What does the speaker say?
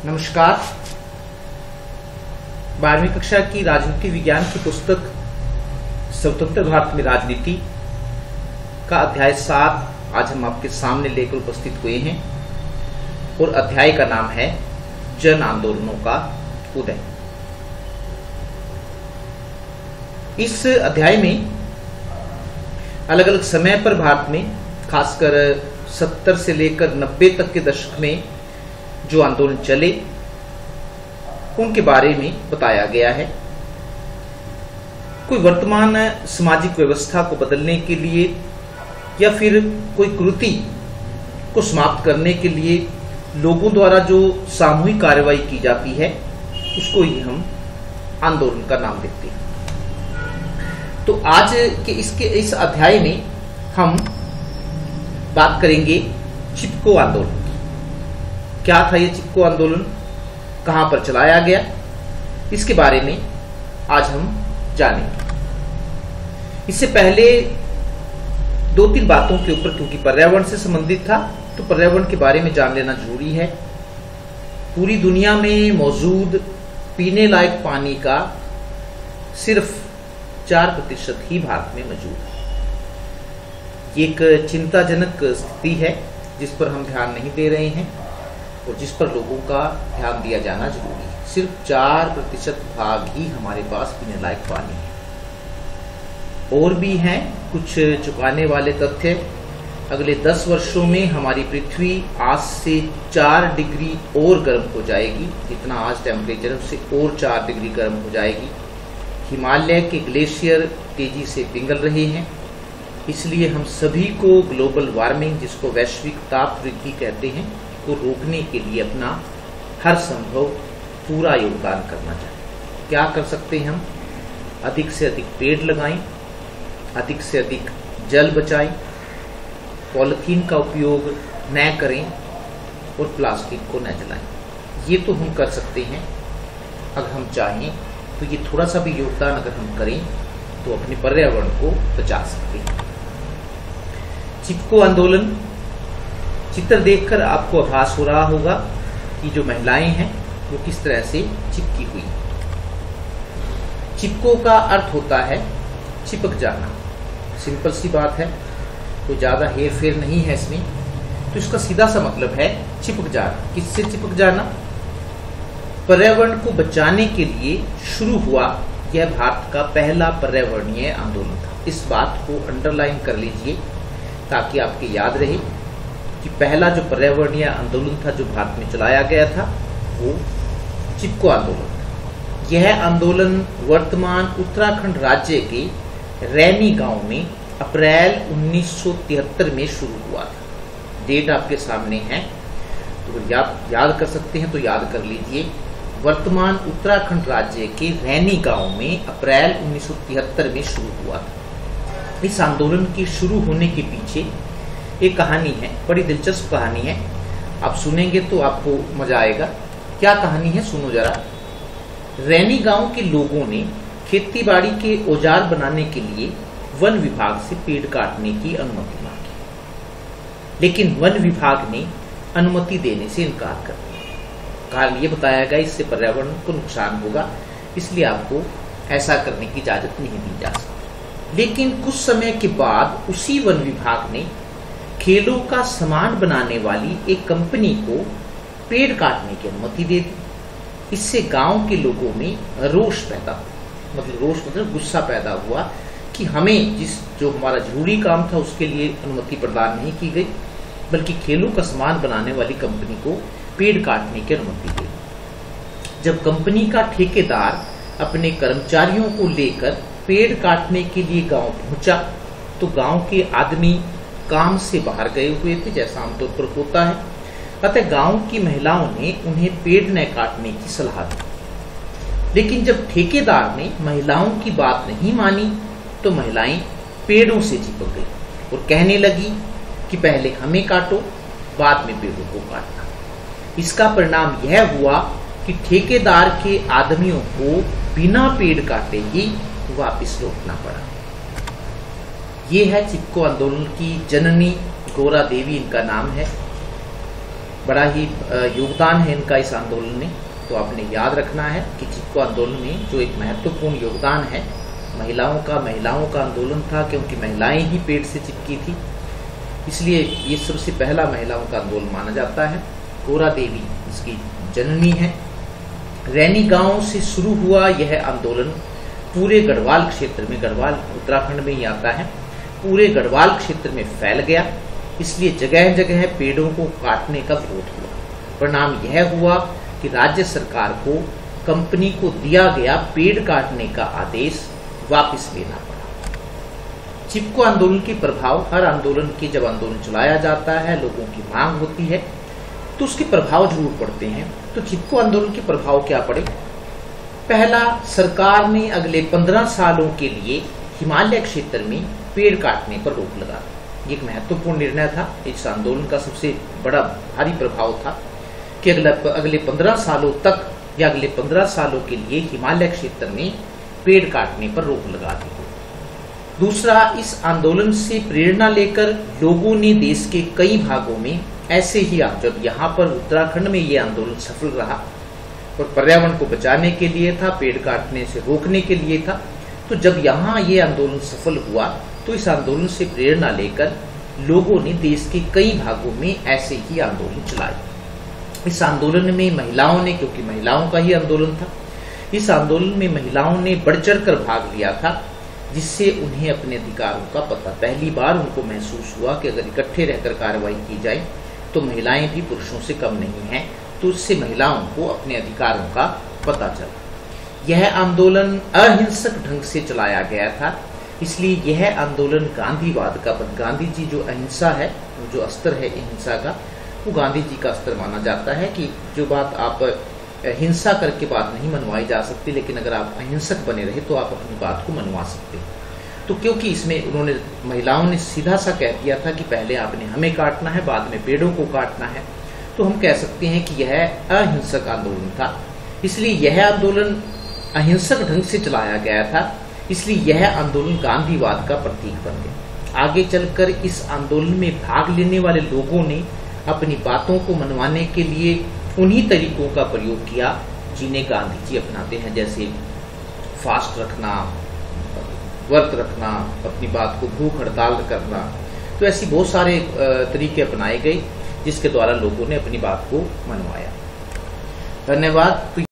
नमस्कार। 12वीं कक्षा की राजनीति विज्ञान की पुस्तक स्वतंत्र भारत में राजनीति का अध्याय 7 आज हम आपके सामने लेकर उपस्थित हुए हैं और अध्याय का नाम है जन आंदोलनों का उदय। इस अध्याय में अलग अलग समय पर भारत में खासकर 70 से लेकर 90 तक के दशक में जो आंदोलन चले उनके बारे में बताया गया है। कोई वर्तमान सामाजिक व्यवस्था को बदलने के लिए या फिर कोई कुरीति को समाप्त करने के लिए लोगों द्वारा जो सामूहिक कार्रवाई की जाती है उसको ही हम आंदोलन का नाम देते हैं। तो आज के इस अध्याय में हम बात करेंगे चिपको आंदोलन। क्या था ये चिपको आंदोलन, कहां पर चलाया गया, इसके बारे में आज हम जानेंगे। इससे पहले 2-3 बातों के ऊपर, क्योंकि पर्यावरण से संबंधित था तो पर्यावरण के बारे में जान लेना जरूरी है। पूरी दुनिया में मौजूद पीने लायक पानी का सिर्फ 4% ही भारत में मौजूद है। ये एक चिंताजनक स्थिति है जिस पर हम ध्यान नहीं दे रहे हैं और जिस पर लोगों का ध्यान दिया जाना जरूरी है। सिर्फ 4% भाग ही हमारे पास पीने लायक पानी है। और भी हैं कुछ चुकाने वाले तथ्य। अगले 10 वर्षों में हमारी पृथ्वी आज से 4 डिग्री और गर्म हो जाएगी। जितना आज टेम्परेचर है उससे और 4 डिग्री गर्म हो जाएगी। हिमालय के ग्लेशियर तेजी से पिघल रहे हैं, इसलिए हम सभी को ग्लोबल वार्मिंग, जिसको वैश्विक ताप वृद्धि कहते हैं, को रोकने के लिए अपना हर संभव पूरा योगदान करना चाहिए। क्या कर सकते हैं हम? अधिक से अधिक पेड़ लगाएं, अधिक से अधिक जल बचाएं, पॉलिथीन का उपयोग न करें और प्लास्टिक को न जलाएं। ये तो हम कर सकते हैं। अगर हम चाहें तो ये थोड़ा सा भी योगदान अगर हम करें तो अपने पर्यावरण को बचा सकते हैं। चिपको आंदोलन चित्र देखकर आपको आभास हो रहा होगा कि जो महिलाएं हैं वो किस तरह से चिपकी हुई। चिपको का अर्थ होता है चिपक जाना। सिंपल सी बात है, कोई ज्यादा हेर फेर नहीं है इसमें। तो इसका सीधा सा मतलब है चिपक जाना। किससे चिपक जाना? पर्यावरण को बचाने के लिए शुरू हुआ यह भारत का पहला पर्यावरणीय आंदोलन था। इस बात को अंडरलाइन कर लीजिए ताकि आपके याद रहे कि पहला जो पर्यावरणीय आंदोलन था जो भारत में चलाया गया था वो चिपको आंदोलन था। यह आंदोलन वर्तमान उत्तराखंड राज्य के रैनी गांव में अप्रैल 1973 में शुरू हुआ था। डेट आपके सामने है तो याद कर सकते हैं तो याद कर लीजिए। वर्तमान उत्तराखंड राज्य के रैनी गांव में अप्रैल 1973 में शुरू हुआ था। इस आंदोलन के शुरू होने के पीछे एक कहानी है, बड़ी दिलचस्प कहानी है। आप सुनेंगे तो आपको मजा आएगा। क्या कहानी है सुनो जरा। रैनी गांव के लोगों ने खेतीबाड़ी के औजार बनाने के लिए वन विभाग से पेड़ काटने की अनुमति मांगी, लेकिन वन विभाग ने अनुमति देने से इनकार कर दिया। कारण ये बताया गया इससे पर्यावरण को नुकसान होगा, इसलिए आपको ऐसा करने की इजाजत नहीं दी जा सकती। लेकिन कुछ समय के बाद उसी वन विभाग ने खेलों का सामान बनाने वाली एक कंपनी को पेड़ काटने की अनुमति दे दी। इससे गांव के लोगों में रोष पैदा हुआ, मतलब गुस्सा पैदा हुआ कि हमें जो हमारा जरूरी काम था उसके लिए अनुमति प्रदान नहीं की गई, बल्कि खेलों का सामान बनाने वाली कंपनी को पेड़ काटने की अनुमति दी। जब कंपनी का ठेकेदार अपने कर्मचारियों को लेकर पेड़ काटने के लिए गांव पहुंचा तो गांव के आदमी काम से बाहर गए हुए थे, जैसा आमतौर पर होता है। अतः गांव की महिलाओं ने उन्हें पेड़ न काटने की सलाह दी। लेकिन जब ठेकेदार ने महिलाओं की बात नहीं मानी तो महिलाएं पेड़ों से चिपक गई और कहने लगी कि पहले हमें काटो, बाद में पेड़ों को काटना। इसका परिणाम यह हुआ कि ठेकेदार के आदमियों को बिना पेड़ काटे ही वापस लौटना पड़ा। ये है चिपको आंदोलन की जननी, गौरा देवी इनका नाम है। बड़ा ही योगदान है इनका इस आंदोलन में। तो आपने याद रखना है कि चिपको आंदोलन में जो एक महत्वपूर्ण योगदान है महिलाओं का आंदोलन था, क्योंकि महिलाएं ही पेट से चिपकी थी, इसलिए ये सबसे पहला महिलाओं का आंदोलन माना जाता है। कोरा देवी इसकी जननी है। रैनी गांव से शुरू हुआ यह आंदोलन पूरे गढ़वाल क्षेत्र में, गढ़वाल उत्तराखंड में ही आता है, पूरे गढ़वाल क्षेत्र में फैल गया। इसलिए जगह जगह पेड़ों को काटने का विरोध हुआ। परिणाम यह हुआ कि राज्य सरकार को कंपनी को दिया गया पेड़ काटने का आदेश वापस लेना पड़ा। चिपको आंदोलन के प्रभाव, हर आंदोलन के जब आंदोलन चलाया जाता है, लोगों की मांग होती है, तो उसके प्रभाव जरूर पड़ते हैं। तो चिपको आंदोलन के प्रभाव क्या पड़े? पहला, सरकार ने अगले 15 सालों के लिए हिमालय क्षेत्र में पेड़ काटने पर रोक लगा दी। ये एक महत्वपूर्ण निर्णय था। इस आंदोलन का सबसे बड़ा भारी प्रभाव था कि अगले 15 सालों तक या अगले 15 सालों के लिए हिमालय क्षेत्र में पेड़ काटने पर रोक लगा दी। दूसरा, इस आंदोलन से प्रेरणा लेकर लोगों ने देश के कई भागों में ऐसे ही, जब यहाँ पर उत्तराखंड में ये आंदोलन सफल रहा और पर्यावरण को बचाने के लिए था, पेड़ काटने से रोकने के लिए था, तो जब यहाँ ये आंदोलन सफल हुआ तो इस आंदोलन से प्रेरणा लेकर लोगों ने देश के कई भागों में ऐसे ही आंदोलन चलाए। इस आंदोलन में महिलाओं ने, क्योंकि महिलाओं का ही आंदोलन था, इस आंदोलन में महिलाओं ने बढ़ चढ़ कर भाग लिया था, जिससे उन्हें अपने अधिकारों का पता, पहली बार उनको महसूस हुआ कि अगर इकट्ठे रहकर कार्रवाई की जाए तो महिलाएं भी पुरुषों से कम नहीं हैं। तो इससे महिलाओं को अपने अधिकारों का पता चला। यह आंदोलन अहिंसक ढंग से चलाया गया था, इसलिए यह आंदोलन गांधीवाद का, गांधी जी जो अहिंसा है, जो अस्त्र है अहिंसा का, वो गांधी जी का अस्त्र माना जाता है कि जो बात आप हिंसा करके बात नहीं मनवाई जा सकती, लेकिन अगर आप अहिंसक बने रहे तो आप अपनी बात को मनवा सकते। तो क्योंकि इसमें उन्होंने, महिलाओं ने सीधा सा कह दिया था कि पहले आपने हमें काटना है, बाद में पेड़ों को काटना है, तो हम कह सकते हैं कि यह अहिंसक आंदोलन था। इसलिए यह आंदोलन अहिंसक ढंग से चलाया गया था, इसलिए यह आंदोलन गांधीवाद का प्रतीक बन गया। आगे चलकर इस आंदोलन में भाग लेने वाले लोगों ने अपनी बातों को मनवाने के लिए उन्हीं तरीकों का प्रयोग किया जिन्हें गांधी जी अपनाते हैं, जैसे फास्ट रखना, व्रत रखना, अपनी बात को भूख हड़ताल करना। तो ऐसी बहुत सारे तरीके अपनाए गए जिसके द्वारा लोगों ने अपनी बात को मनवाया। धन्यवाद। तो